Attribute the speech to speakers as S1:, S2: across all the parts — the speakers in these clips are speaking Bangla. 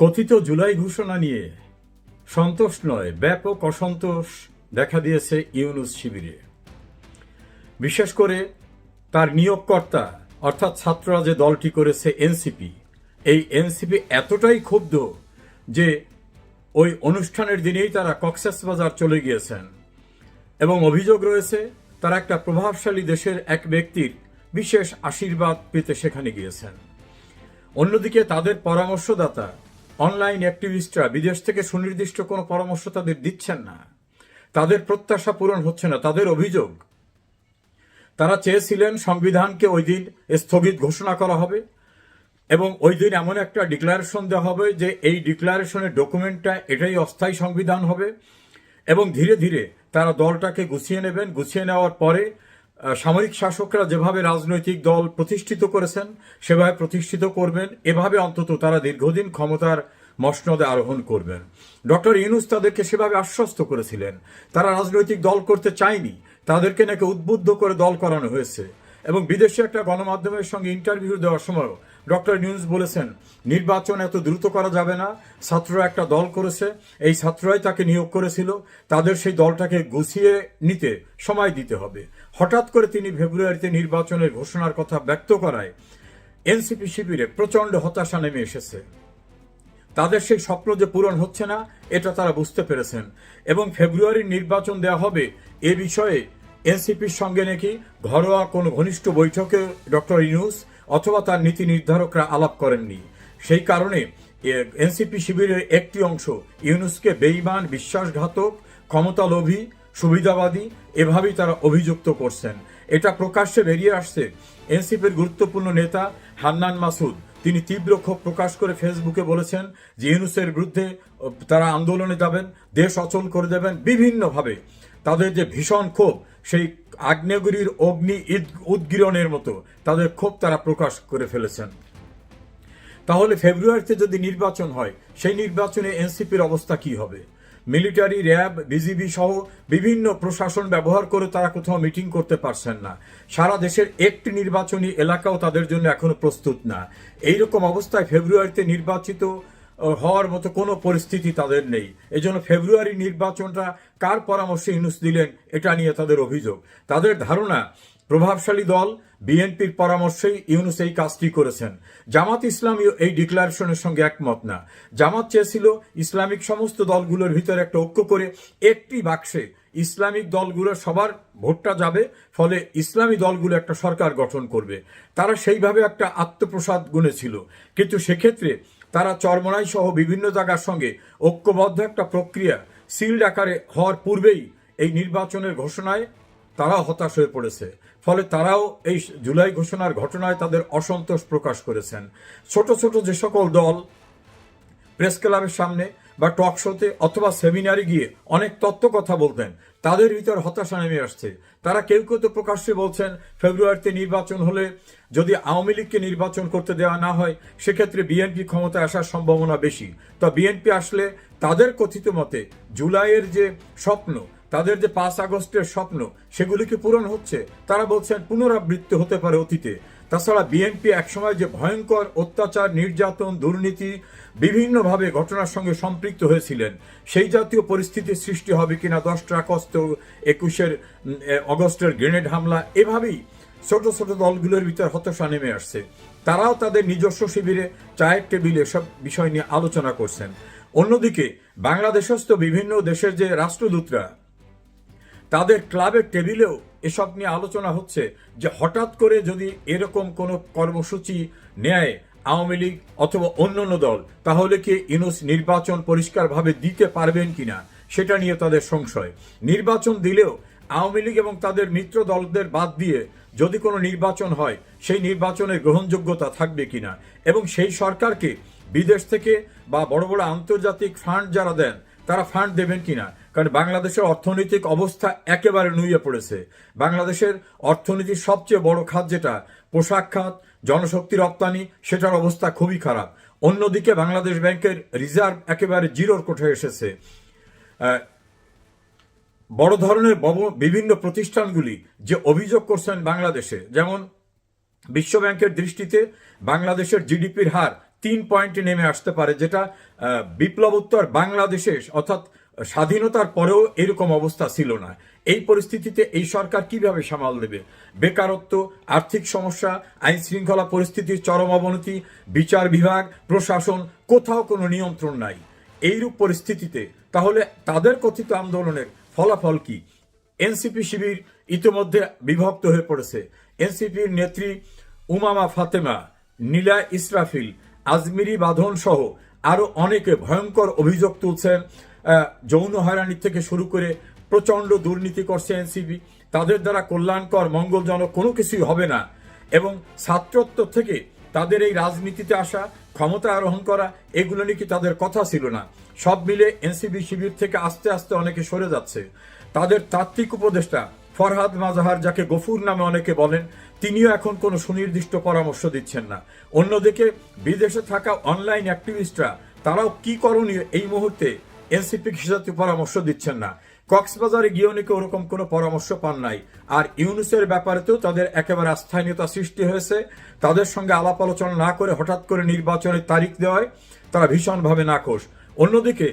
S1: কথিত জুলাই ঘোষণা নিয়ে সন্তোষ নয়, ব্যাপক অসন্তোষ দেখা দিয়েছে ইউনূস শিবিরে। বিশেষ করে তার নিয়োগকর্তা অর্থাৎ ছাত্ররা যে দলটি করেছে এনসিপি, এই এনসিপি এতটাই ক্ষুব্ধ যে ওই অনুষ্ঠানের দিনেই তারা কক্সবাজার চলে গিয়েছেন এবং অভিযোগ রয়েছে তারা একটা প্রভাবশালী দেশের এক ব্যক্তির বিশেষ আশীর্বাদ পেতে সেখানে গিয়েছেন। অন্যদিকে তাদের পরামর্শদাতা অনলাইন অ্যাক্টিভিস্টরা বিদেশ থেকে সুনির্দিষ্ট কোনো পরামর্শ তাদের দিচ্ছেন না, তাদের প্রত্যাশা পূরণ হচ্ছে না। তাদের অভিযোগ, তারা চেয়েছিলেন সংবিধানকে ওই দিন স্থগিত ঘোষণা করা হবে এবং ওই দিন এমন একটা ডিক্লারেশন দেওয়া হবে যে এই ডিক্লারেশনের ডকুমেন্টটা এটাই অস্থায়ী সংবিধান হবে এবং ধীরে ধীরে তারা দলটাকে গুছিয়ে নেবেন। গুছিয়ে নেওয়ার পরে সামরিক শাসকরা যেভাবে রাজনৈতিক দল প্রতিষ্ঠিত করেছেন সেভাবে প্রতিষ্ঠিত করবেন, এভাবে অন্তত তারা দীর্ঘদিন ক্ষমতার মসনদে আরোহণ করবেন। ডক্টর ইউনূস তাদেরকে সেভাবে আশ্বস্ত করেছিলেন। তারা রাজনৈতিক দল করতে চায়নি, তাদেরকে নাকি উদ্বুদ্ধ করে দল করানো হয়েছে। এবং বিদেশে একটা গণমাধ্যমের সঙ্গে ইন্টারভিউ দেওয়ার সময় ডক্টর ইউনূস বলেছেন নির্বাচন এত দ্রুত করা যাবে না, ছাত্ররা একটা দল করেছে, এই ছাত্ররাই তাকে নিয়োগ করেছিল, তাদের সেই দলটাকে গুছিয়ে নিতে সময় দিতে হবে। হঠাৎ করে তিনি ফেব্রুয়ারিতে নির্বাচনের ঘোষণার কথা ব্যক্ত করায় এনসিপি শিবিরে প্রচণ্ড হতাশা নেমে এসেছে। তাদের সেই স্বপ্ন যে পূরণ হচ্ছে না এটা তারা বুঝতে পেরেছেন এবং ফেব্রুয়ারির নির্বাচন দেওয়া হবে এ বিষয়ে এনসিপির সঙ্গে নাকি ঘরোয়া কোনো ঘনিষ্ঠ বৈঠকে ডক্টর ইউনূস অথবা তার নীতি নির্ধারকরা আলাপ করেননি। সেই কারণে এনসিপি শিবিরের একটি অংশ ইউনূসকে বেঈমান, বিশ্বাসঘাতক, ক্ষমতালোভী, সুবিধাবাদী এভাবেই তারা অভিযুক্ত করছেন। এটা প্রকাশ্যে বেরিয়ে আসছে। এনসিপির গুরুত্বপূর্ণ নেতা হান্নান মাসুদ তিনি তীব্র ক্ষোভ প্রকাশ করে ফেসবুকে বলেছেন যে ইউনূসের বিরুদ্ধে তারা আন্দোলনে যাবেন, দেশ অচল করে দেবেন। বিভিন্নভাবে তাদের যে ভীষণ ক্ষোভ, সেই আগ্নেয়গিরির অগ্নি উদ্গীরণের মতো তাদের ক্ষোভ তারা প্রকাশ করে ফেলেছেন। তাহলে ফেব্রুয়ারিতে যদি নির্বাচন হয় সেই নির্বাচনে এনসিপির অবস্থা কি হবে? মিলিটারি, র্যাব, বিজিবি সহ বিভিন্ন প্রশাসন ব্যবহার করে তারা কোথাও মিটিং করতে পারছেন না। সারা দেশের একটি নির্বাচনী এলাকাও তাদের জন্য এখনো প্রস্তুত না। এইরকম অবস্থায় ফেব্রুয়ারিতে নির্বাচিত হওয়ার মতো কোনো পরিস্থিতি তাদের নেই। এজন্য ফেব্রুয়ারি নির্বাচনটা কার পরামর্শে ইউনূস দিলেন এটা নিয়ে তাদের অভিযোগ। তাদের ধারণা প্রভাবশালী দল বিএনপির পরামর্শেই ইউনূস এই কাজটি করেছেন। জামাত ইসলামী এই ডিক্লারেশনের সঙ্গে একমত না। জামাত চেয়েছিল ইসলামিক সমস্ত দলগুলোর ভিতরে একটা ঐক্য করে একটি বাক্সে ইসলামিক দলগুলোর সবার ভোটটা যাবে, ফলে ইসলামী দলগুলো একটা সরকার গঠন করবে। তারা সেইভাবে একটা আত্মপ্রসাদ গুনেছিল, কিন্তু সেক্ষেত্রে তারা চরমোনাই সহ বিভিন্ন জায়গার সঙ্গে ঐক্যবদ্ধ একটা প্রক্রিয়া সিল্ড আকারে হওয়ার পূর্বেই এই নির্বাচনের ঘোষণায় তারাও হতাশ হয়ে পড়েছে। ফলে তারাও এই জুলাই ঘোষণার ঘটনায় তাদের অসন্তোষ প্রকাশ করেছেন। ছোট ছোট যে সকল দল প্রেস ক্লাবের সামনে বা টক শোতে অথবা সেমিনারে গিয়ে অনেক তত্ত্ব কথা বলতেন, তাদের ভিতর হতাশা নেমে আসছে। তারা কেউ কেউ তো প্রকাশ্যে বলছেন ফেব্রুয়ারিতে নির্বাচন হলে যদি আওয়ামী লীগকে নির্বাচন করতে দেওয়া না হয় সেক্ষেত্রে বিএনপি ক্ষমতায় আসার সম্ভাবনা বেশি। তো বিএনপি আসলে তাদের কথিত মতে জুলাইয়ের যে স্বপ্ন, তাদের যে 5 আগস্টের স্বপ্ন, সেগুলি কি পূরণ হচ্ছে? তারা বলছেন পুনরাবৃত্তি হতে পারে অতীতে। তাছাড়া বিএনপি একসময় যে ভয়ঙ্কর অত্যাচার, নির্যাতন, দুর্নীতি বিভিন্নভাবে ঘটনার সঙ্গে সম্পৃক্ত হয়েছিলেন, সেই জাতীয় পরিস্থিতির সৃষ্টি হবে কিনা 10টা আগস্ট, 21 অগস্টের গ্রেনেড হামলা, এভাবেই ছোট ছোট দলগুলোর ভিতর হতাশা নেমে আসছে। তারাও তাদের নিজস্ব শিবিরে চায়ের টেবিলে সব বিষয় নিয়ে আলোচনা করছেন। অন্যদিকে বাংলাদেশস্থ বিভিন্ন দেশের যে রাষ্ট্রদূতরা তাদের ক্লাবের টেবিলেও এসব নিয়ে আলোচনা হচ্ছে যে হঠাৎ করে যদি এরকম কোনো কর্মসূচি নেয় আওয়ামী লীগ অথবা অন্যান্য দল, তাহলে কি ইউনূস নির্বাচন পরিষ্কারভাবে দিতে পারবেন কিনা সেটা নিয়ে তাদের সংশয়। নির্বাচন দিলেও আওয়ামী লীগ এবং তাদের মিত্র দলদের বাদ দিয়ে যদি কোনো নির্বাচন হয় সেই নির্বাচনের গ্রহণযোগ্যতা থাকবে কিনা এবং সেই সরকারকে বিদেশ থেকে বা বড় বড় আন্তর্জাতিক ফান্ড যারা দেন তারা ফান্ড দেবেন কিনা। কারণ বাংলাদেশের অর্থনৈতিক অবস্থা একেবারে নুয়ে পড়েছে। বাংলাদেশের অর্থনীতির সবচেয়ে বড় খাত যেটা পোশাক খাত, জনশক্তি রপ্তানি, সেটার অবস্থা খুবই খারাপ। অন্যদিকে বাংলাদেশ ব্যাংকের রিজার্ভ একেবারে জিরোর কোঠায় এসেছে। বড় ধরনের বিভিন্ন প্রতিষ্ঠানগুলি যে অভিযোগ করছেন বাংলাদেশে, যেমন বিশ্বব্যাংকের দৃষ্টিতে বাংলাদেশের জিডিপির হার 3 পয়েন্টে নেমে আসতে পারে, যেটা বিপ্লবোত্তর বাংলাদেশে অর্থাৎ স্বাধীনতার পরেও এরকম অবস্থা ছিল না। এই পরিস্থিতিতে এই সরকার কিভাবে সামাল দেবে? বেকারত্ব, আর্থিক সমস্যা, আইন শৃঙ্খলা পরিস্থিতির চরম অবনতি, বিচার বিভাগ, প্রশাসন, কোথাও কোনো নিয়ন্ত্রণ নাই। এইরূপ পরিস্থিতিতে তাহলে তাদের কথিত আন্দোলনের ফলাফল কি? এনসিপি শিবির ইতিমধ্যে বিভক্ত হয়ে পড়েছে। এনসিপির নেত্রী উমামা ফাতেমা, নীলা ইসরাফিল, আজমিরি বাঁধন সহ আরো অনেকে ভয়ঙ্কর অভিযোগ তুলছেন। যৌন হয়রানি থেকে শুরু করে প্রচন্ড দুর্নীতি করছে এনসিপি। তাদের দ্বারা কল্যাণকর মঙ্গলজনক কোনো কিছুই হবে না, এবং ছাত্রত্ব থেকে তাদের এই রাজনীতিতে আসা, ক্ষমতা আরোহণ করা, এগুলো নাকি তাদের কথা ছিল না। সব মিলে এনসিপি শিবির থেকে আস্তে আস্তে অনেকে সরে যাচ্ছে। তাদের তাত্ত্বিক উপদেষ্টা ফরহাদ মাজাহার, যাকে গফুর নামে অনেকে বলেন, তিনিও এখন কোনো সুনির্দিষ্ট পরামর্শ দিচ্ছেন না। অন্যদিকে বিদেশে থাকা অনলাইন অ্যাক্টিভিস্টরা, তারাও কি করণীয় এই মুহূর্তে এনসিপি হিসাবে পরামর্শ দিচ্ছেন না। কক্সবাজারে গিয়েও নাকি ওরকম কোনো পরামর্শ পান নাই। আর ইউনুসের ব্যাপারেতেও তাদের একেবারে আস্থাহীনতা সৃষ্টি হয়েছে। তাদের সঙ্গে আলাপ আলোচনা না করে হঠাৎ করে নির্বাচনের তারিখ দেওয়ায় তারা ভীষণভাবে নাখোশ। অন্যদিকে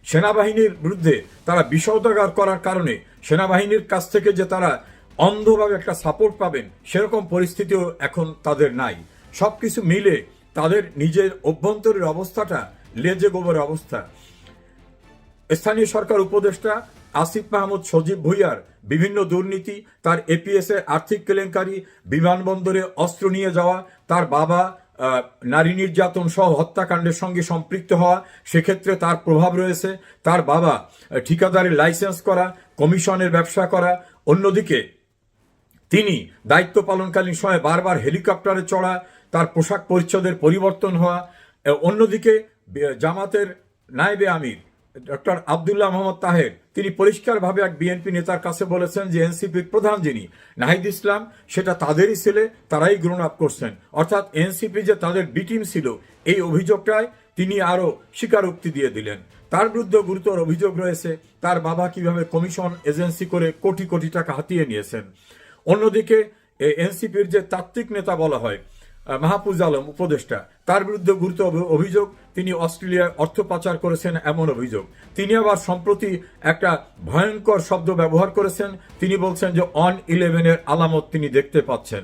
S1: সেনাবাহিনীর বিরুদ্ধে তারা বিষোদ্গার করার কারণে সেনাবাহিনীর কাছ থেকে যে তারা অন্ধভাবে একটা সাপোর্ট পাবেন, সেরকম পরিস্থিতিও এখন তাদের নাই। সবকিছু মিলে তাদের নিজের অভ্যন্তরের অবস্থাটা লেজে গোবরের অবস্থা। স্থানীয় সরকার উপদেষ্টা আসিফ মাহমুদ সজীব ভুইয়ার বিভিন্ন দুর্নীতি, তার এপিএস এর আর্থিক কেলেঙ্কারি, বিমানবন্দরে অস্ত্র নিয়ে যাওয়া, তার বাবা নারী নির্যাতন সহ হত্যাকাণ্ডের সঙ্গে সম্পৃক্ত হওয়া, সেক্ষেত্রে তার প্রভাব রয়েছে। তার বাবা ঠিকাদারের লাইসেন্স করা, কমিশনের ব্যবসা করা। অন্যদিকে তিনি দায়িত্ব পালনকালীন সময় বারবার হেলিকপ্টারে চড়া, তার পোশাক পরিচ্ছদের পরিবর্তন হওয়া। অন্যদিকে জামাতের নায়েবে আমির ডক্টর আব্দুল্লাহ মোহাম্মদ তাহের, তিনি পরিষ্কারভাবে এক বিএনপি নেতার কাছে বলেছেন যে এনসিপির প্রধান যিনি নাহিদ ইসলাম, সেটা তাদেরই ছেলে, তারাই গ্রহণ আপ করছেন। অর্থাৎ এনসিপি যে তাদের বি টিম ছিল, এই অভিযোগটায় তিনি আরো স্বীকারোক্তি দিয়ে দিলেন। তার বিরুদ্ধে গুরুতর অভিযোগ রয়েছে, তার বাবা কিভাবে কমিশন এজেন্সি করে কোটি কোটি টাকা হাতিয়ে নিয়েছেন। অন্যদিকে এনসিপির যে তাত্ত্বিক নেতা বলা হয় মাহফুজ আলম উপদেষ্টা, তার বিরুদ্ধে গুরুতর অভিযোগ, তিনি অস্ট্রেলিয়ায় অর্থ পাচার করেছেন এমন অভিযোগ। তিনি আবার সম্প্রতি একটা ভয়ঙ্কর শব্দ ব্যবহার করেছেন, তিনি বলছেন যে on-11 আলামত তিনি দেখতে পাচ্ছেন।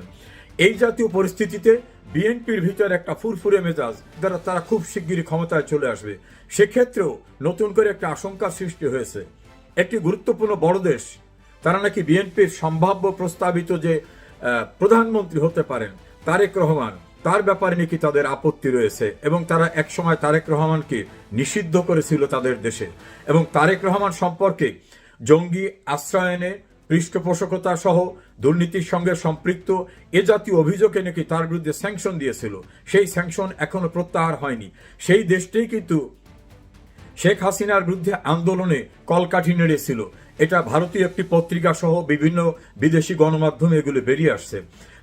S1: এই জাতীয় পরিস্থিতিতে বিএনপির ভিতরে একটা ফুরফুরে মেজাজ, দ্বারা তারা খুব শিগগিরই ক্ষমতায় চলে আসবে। সেক্ষেত্রেও নতুন করে একটা আশঙ্কা সৃষ্টি হয়েছে। একটি গুরুত্বপূর্ণ বড় দেশ, তারা নাকি বিএনপির সম্ভাব্য প্রস্তাবিত যে প্রধানমন্ত্রী হতে পারেন তারেক রহমান, তার ব্যাপারে নাকি তাদের আপত্তি রয়েছে, এবং তারা একসময় তারেক রহমানকে নিষিদ্ধ করেছিল তাদের দেশে, এবং তারেক রহমান সম্পর্কে জঙ্গি আশ্রয়নে পৃষ্ঠপোষকতা সহ দুর্নীতির সঙ্গে সম্পৃক্ত এ জাতীয় অভিযোগে নাকি তার বিরুদ্ধে স্যাংশন দিয়েছিল। সেই স্যাংশন এখনো প্রত্যাহার হয়নি। সেই দেশটাই কিন্তু শেখ হাসিনার বিরুদ্ধে আন্দোলনে কলকাঠি নেড়েছিল। এটা ভারতীয় একটি পত্রিকা সহ বিভিন্ন বিদেশি গণমাধ্যমে এগুলো বেরিয়ে আসছে।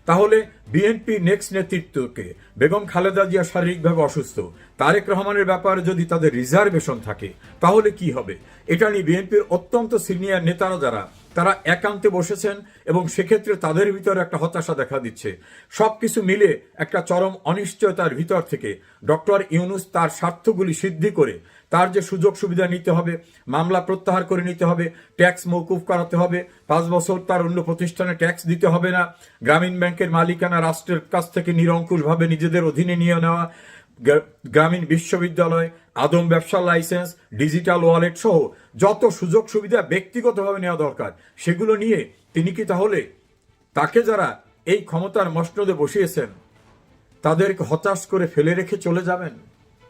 S1: তাহলে বিএনপি নেক্সট নেতৃত্বকে, বেগম খালেদা জিয়া শারীরিকভাবে অসুস্থ, তারেক রহমানের ব্যাপারে যদি তাদের রিজার্ভেশন থাকে, তাহলে কি হবে? এটা নিয়ে বিএনপির অত্যন্ত সিনিয়র নেতারা যারা, তারা একান্তে বসেছেন, এবং সেক্ষেত্রে তাদের ভিতরে একটা হতাশা দেখা দিচ্ছে। সবকিছু মিলে একটা চরম অনিশ্চয়তার ভিতর থেকে ডক্টর ইউনূস তার স্বার্থগুলি সিদ্ধি করে, তার যে সুযোগ সুবিধা নিতে হবে, মামলা প্রত্যাহার করে নিতে হবে, ট্যাক্স মৌকুফ করাতে হবে, 5 বছর তার অন্য প্রতিষ্ঠানে ট্যাক্স দিতে হবে না, গ্রামীণ ব্যাংকের মালিকানা রাষ্ট্রের কাছ থেকে নিরঙ্কুশভাবে নিজেদের অধীনে নিয়ে নেওয়া, গ্রামীণ বিশ্ববিদ্যালয়, আদম ব্যবসার লাইসেন্স, ডিজিটাল ওয়ালেট সহ যত সুযোগ সুবিধা ব্যক্তিগতভাবে নেওয়া দরকার, সেগুলো নিয়ে তিনি কি তাহলে তাকে যারা এই ক্ষমতার মসনদে বসিয়েছেন তাদেরকে হতাশ করে ফেলে রেখে চলে যাবেন?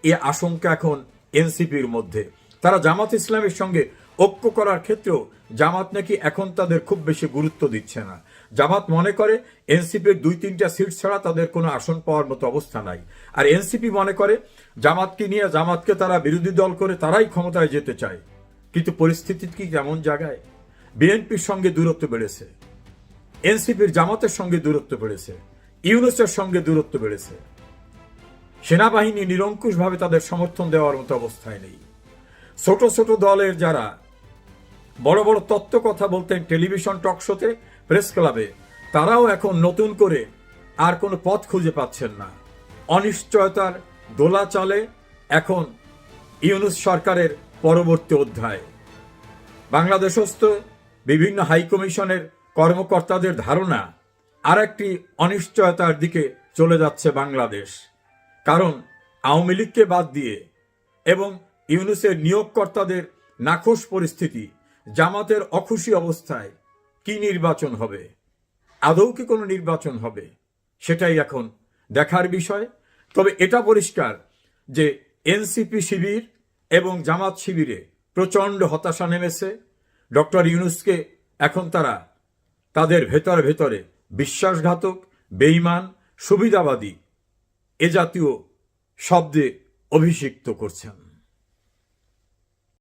S1: এ আশঙ্কা এখন এনসিপির মধ্যে। তারা জামাত ইসলামের সঙ্গে ঐক্য করার ক্ষেত্রেও জামাত নাকি এখন তাদের খুব বেশি গুরুত্ব দিচ্ছে না। জামাত মনে করে এনসিপির 2-3টা সিট ছাড়া তাদের কোনো আসন পাওয়ার মতো অবস্থা নাই। আর এনসিপি মনে করে জামাতকে নিয়ে, জামাতকে তারা বিরোধী দল করে তারাই ক্ষমতায় যেতে চায়। কিন্তু পরিস্থিতি কি কেমন জায়গায়? বিএনপির সঙ্গে দূরত্ব বেড়েছে, এনসিপির জামাতের সঙ্গে দূরত্ব বেড়েছে, ইউনূসের সঙ্গে দূরত্ব বেড়েছে, সেনাবাহিনী নিরঙ্কুশভাবে তাদের সমর্থন দেওয়ার মতো অবস্থায় নেই। ছোট ছোট দলের যারা বড় বড় তত্ত্ব কথা বলতেন টেলিভিশন টক শোতে, প্রেস ক্লাবে, তারাও এখন নতুন করে আর কোনো পথ খুঁজে পাচ্ছেন না। অনিশ্চয়তার দোলা চলে এখন ইউনূস সরকারের পরবর্তী অধ্যায়। বাংলাদেশস্থ বিভিন্ন হাইকমিশনের কর্মকর্তাদের ধারণা আর একটি অনিশ্চয়তার দিকে চলে যাচ্ছে বাংলাদেশ। কারণ আওয়ামী লীগকে বাদ দিয়ে এবং ইউনূসের নিয়োগকর্তাদের নাখোশ পরিস্থিতি, জামাতের অখুশি অবস্থায় কি নির্বাচন হবে, আদৌ কি কোনো নির্বাচন হবে, সেটাই এখন দেখার বিষয়। তবে এটা পরিষ্কার যে এনসিপি শিবির এবং জামাত শিবিরে প্রচণ্ড হতাশা নেমেছে। ডক্টর ইউনূসকে এখন তারা তাদের ভেতরে বিশ্বাসঘাতক, বেঈমান, সুবিধাবাদী এ জাতীয় শব্দে অভিষিক্ত করছেন।